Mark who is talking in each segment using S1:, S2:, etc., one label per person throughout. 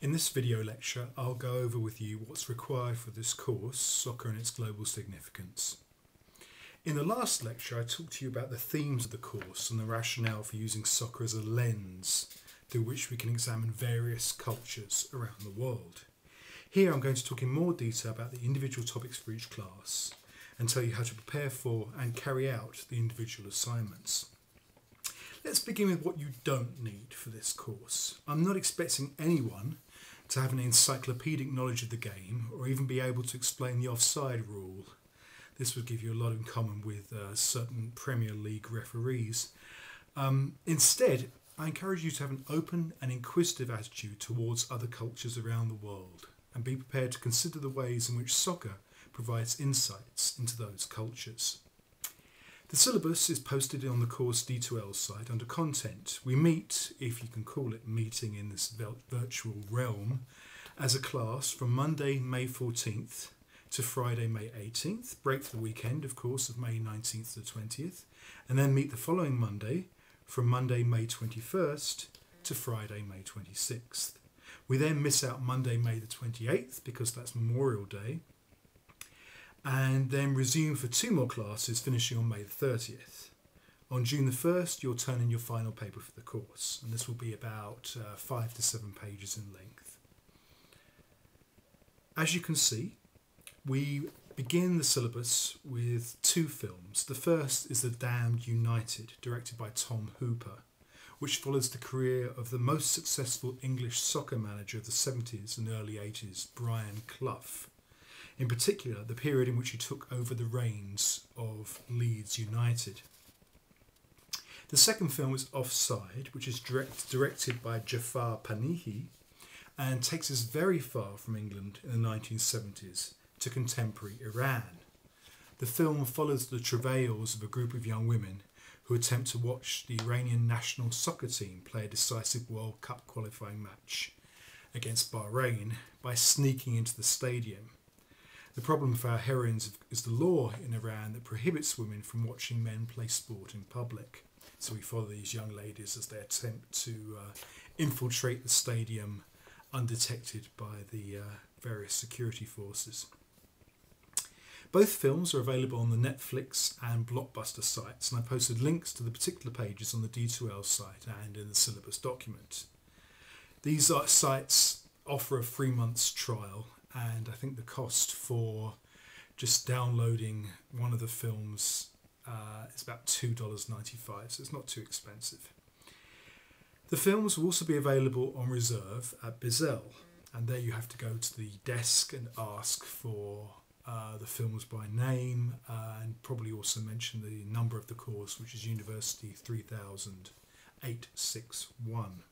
S1: In this video lecture, I'll go over with you what's required for this course, Soccer and its Global Significance. In the last lecture, I talked to you about the themes of the course and the rationale for using soccer as a lens through which we can examine various cultures around the world. Here I'm going to talk in more detail about the individual topics for each class and tell you how to prepare for and carry out the individual assignments. Let's begin with what you don't need for this course. I'm not expecting anyone to have an encyclopedic knowledge of the game or even be able to explain the offside rule. This would give you a lot in common with certain Premier League referees. Instead, I encourage you to have an open and inquisitive attitude towards other cultures around the world and be prepared to consider the ways in which soccer provides insights into those cultures. The syllabus is posted on the course D2L site under content. We meet, if you can call it meeting in this virtual realm, as a class from Monday, May 14th to Friday, May 18th, break for the weekend, of course, of May 19th to the 20th, and then meet the following Monday from Monday, May 21st to Friday, May 26th. We then miss out Monday, May the 28th because that's Memorial Day, and then resume for 2 more classes finishing on May the 30th. On June the 1st you'll turn in your final paper for the course, and this will be about 5 to 7 pages in length. As you can see, we begin the syllabus with 2 films. The first is The Damned United, directed by Tom Hooper, which follows the career of the most successful English soccer manager of the 70s and early 80s, Brian Clough. In particular, the period in which he took over the reins of Leeds United. The second film is Offside, which is directed by Jafar Panahi and takes us very far from England in the 1970s to contemporary Iran. The film follows the travails of a group of young women who attempt to watch the Iranian national soccer team play a decisive World Cup qualifying match against Bahrain by sneaking into the stadium. The problem for our heroines is the law in Iran that prohibits women from watching men play sport in public. So we follow these young ladies as they attempt to infiltrate the stadium undetected by the various security forces. Both films are available on the Netflix and Blockbuster sites, and I posted links to the particular pages on the D2L site and in the syllabus document. These sites offer a 3 months trial, and I think the cost for just downloading one of the films is about $2.95, so it's not too expensive. The films will also be available on reserve at Bizzell, and there you have to go to the desk and ask for the films by name, and probably also mention the number of the course, which is University 3861.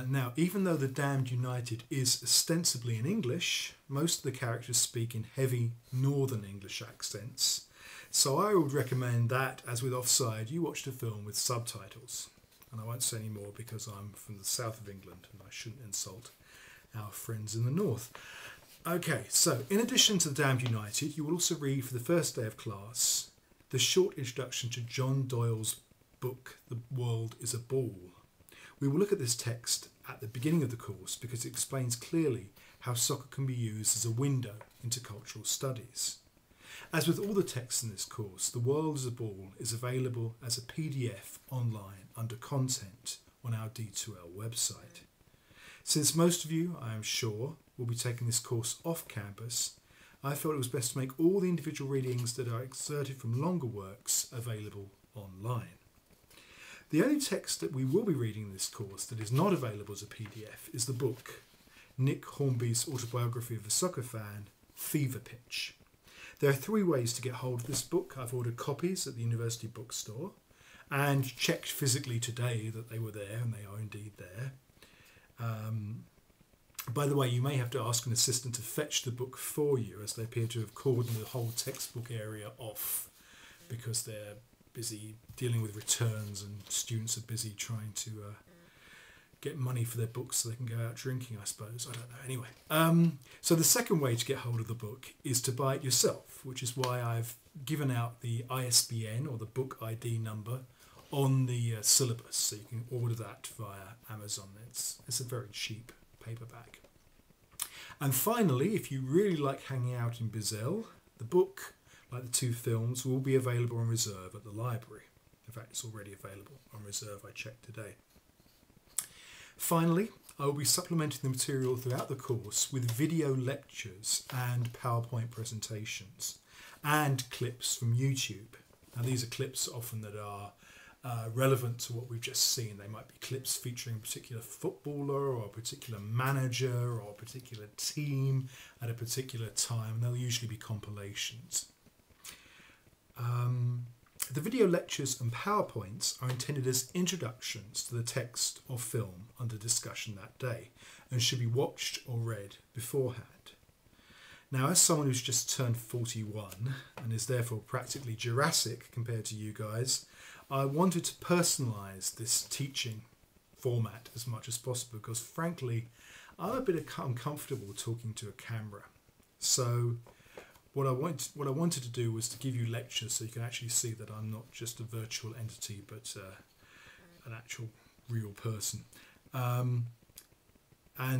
S1: Now, even though The Damned United is ostensibly in English, most of the characters speak in heavy Northern English accents, so I would recommend that, as with Offside, you watch the film with subtitles. And I won't say any more because I'm from the south of England and I shouldn't insult our friends in the north. Okay, so in addition to The Damned United, you will also read for the first day of class the short introduction to John Doyle's book, The World is a Ball. We will look at this text at the beginning of the course because it explains clearly how soccer can be used as a window into cultural studies. As with all the texts in this course, The World is a Ball is available as a PDF online under content on our D2L website. Since most of you, I am sure, will be taking this course off campus, I felt it was best to make all the individual readings that are excerpted from longer works available online. The only text that we will be reading in this course that is not available as a PDF is the book, Nick Hornby's autobiography of a soccer fan, Fever Pitch. There are 3 ways to get hold of this book. I've ordered copies at the university bookstore and checked physically today that they were there, and they are indeed there. By the way, you may have to ask an assistant to fetch the book for you, as they appear to have cordoned the whole textbook area off because they're busy dealing with returns and students are busy trying to get money for their books so they can go out drinking, I suppose. I don't know. Anyway, so the second way to get hold of the book is to buy it yourself, which is why I've given out the ISBN or the book ID number on the syllabus, so you can order that via Amazon. It's a very cheap paperback. And finally, if you really like hanging out in Bizel, the book, like the 2 films, will be available on reserve at the library. In fact, it's already available on reserve, I checked today. Finally, I will be supplementing the material throughout the course with video lectures and PowerPoint presentations and clips from YouTube. Now, these are clips often that are relevant to what we've just seen. They might be clips featuring a particular footballer or a particular manager or a particular team at a particular time. They'll usually be compilations. The video lectures and PowerPoints are intended as introductions to the text or film under discussion that day and should be watched or read beforehand. Now, as someone who's just turned 41 and is therefore practically Jurassic compared to you guys, I wanted to personalise this teaching format as much as possible because, frankly, I'm a bit uncomfortable talking to a camera. So what I wanted to do was to give you lectures so you can actually see that I'm not just a virtual entity but an actual real person. And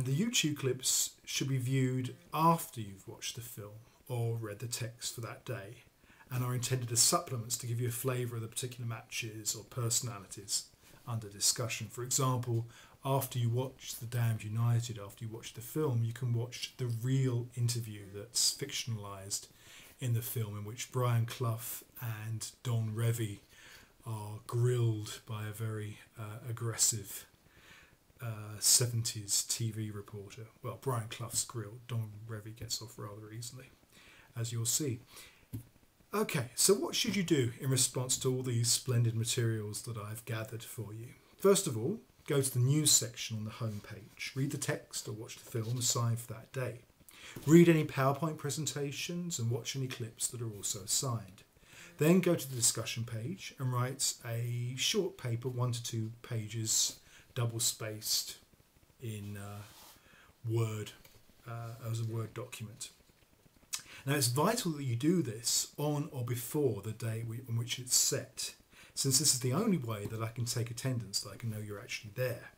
S1: the YouTube clips should be viewed after you've watched the film or read the text for that day and are intended as supplements to give you a flavour of the particular matches or personalities under discussion. For example, after you watch The Damned United, after you watch the film, you can watch the real interview that's fictionalised in the film, in which Brian Clough and Don Revie are grilled by a very aggressive 70s TV reporter. Well, Brian Clough's grilled, Don Revie gets off rather easily, as you'll see. Okay, so what should you do in response to all these splendid materials that I've gathered for you? First of all, go to the news section on the home page. Read the text or watch the film assigned for that day. Read any PowerPoint presentations and watch any clips that are also assigned. Then go to the discussion page and write a short paper, 1 to 2 pages, double-spaced in Word, as a Word document. Now, it's vital that you do this on or before the day on which it's set, since this is the only way that I can take attendance, that I can know you're actually there.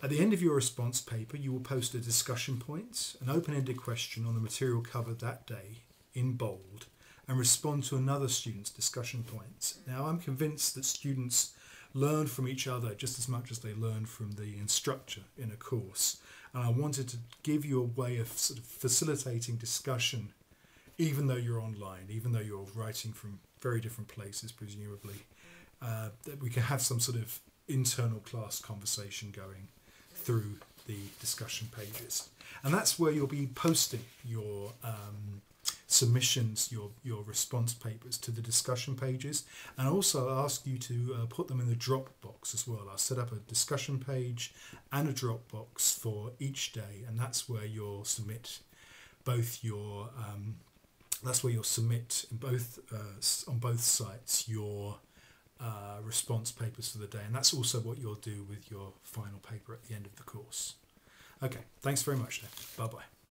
S1: At the end of your response paper, you will post a discussion point, an open-ended question on the material covered that day in bold, and respond to another student's discussion point. Now, I'm convinced that students learn from each other just as much as they learn from the instructor in a course. And I wanted to give you a way of sort of facilitating discussion, even though you're online, even though you're writing from very different places, presumably, that we can have some sort of internal class conversation going through the discussion pages. And that's where you'll be posting your submissions, your response papers to the discussion pages, and also I'll ask you to put them in the Dropbox as well. I'll set up a discussion page and a Dropbox for each day, and that's where you'll submit both your in both on both sites your response papers for the day, and that's also what you'll do with your final paper at the end of the course. Okay, thanks very much then. Bye bye.